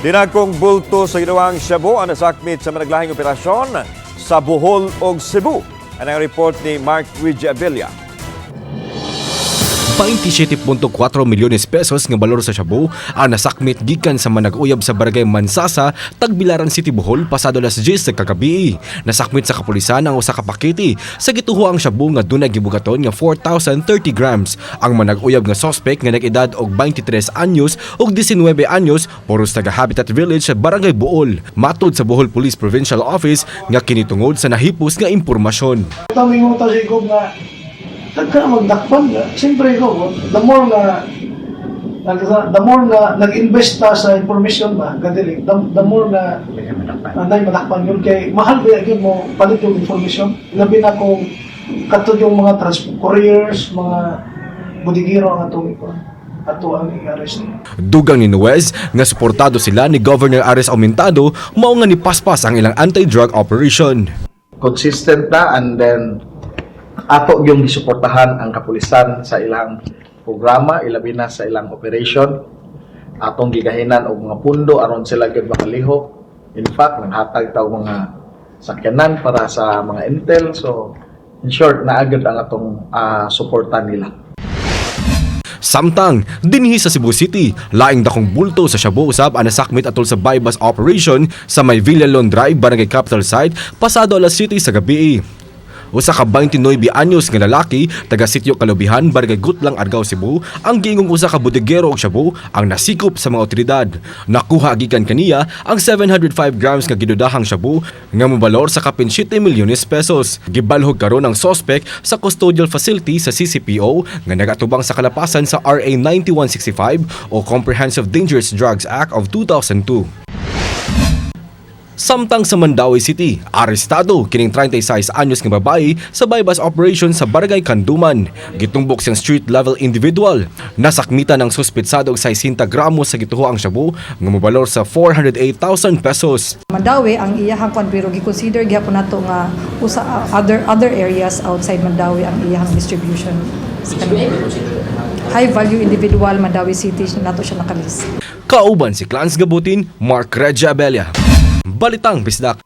Dinagkong bulto sa ginawang shabu ang nasakmit sa managlahing operasyon sa Bohol ug Cebu. Ang report ni Mark Ridge-Abella. 27.4 milyones pesos nga balor sa shabu ang nasakmit gikan sa manag-uyab sa barangay Mansasa, Tagbilaran City, Bohol pasado alas 10 sa kagabi. Nasakmit sa kapulisan ang usa ka pakete sa gituho ang shabu nga dunay gibugaton nga 4,030 grams. Ang manag-uyab nga suspect nga nag-edad og 23 anyos ug 19 anyos puros taga Habitat Village sa barangay Bohol. Matod sa Bohol Police Provincial Office nga kinitungod sa nahipos nga impormasyon. Tamingon ta siguro nga nagka magdakpan nga. Siyempre ko, the more nga nag-invest ta sa information ba, gadili, the more nga nanday madakpan yun. Kay mahal ba yun mo palit yung information. Labi na kung katod yung mga couriers, mga budigiro ang atong ato ang i-arrest. Dugang ni Nuez nga suportado sila ni Governor Ares Aumentado mao nga nipaspas ang ilang anti-drug operation. Consistent na, and then ato yung gisuportahan ang kapulisan sa ilang programa, ilabi na sa ilang operation. Atong gigahinan og mga pundo aron sila gyud makaliho. In fact, naghatag taw mga sakyanan para sa mga intel. So in short, naagad ang atong suportan nila. Samtang dinhi sa Cebu City, laing dakong bulto sa shabu usab ang nasakmit atol sa bypass operation sa may Villalon Drive, Barangay Capital Site pasado alas 7 sa gabi. Usa ka 29 anyos nga lalaki taga Sitio Kalubihan, Barangay Gutlang, Argao, Cebu, ang giingong usa ka bodeguero og shabu ang nasikop sa mga otoridad. Nakuha gikan kaniya ang 705 grams nga gidudahang shabu nga mobalor sa kapin 7 milyones pesos. Gibalhog karon ang suspect sa custodial facility sa CCPO nga nagatubang sa kalapasan sa RA 9165 o Comprehensive Dangerous Drugs Act of 2002. Samtang sa Mandaue City, arestado kining 36 anyos nga babae sa bypass operation sa Barangay Kanduman. Gitumbok siyang street-level individual. Nasakmitan ng suspetsado og 60 gramos sa gituho ang shabu nga mobalor sa 408,000 pesos. Mandaue ang iyahang kwan pero gi-consider gyapon nato nga usa other areas outside Mandaue ang iyahang distribution. High value individual Mandaue City nato siya nakalis. Kauban si Clans Gabutin, Mark Ridge-Abella. Balitang Bisdak.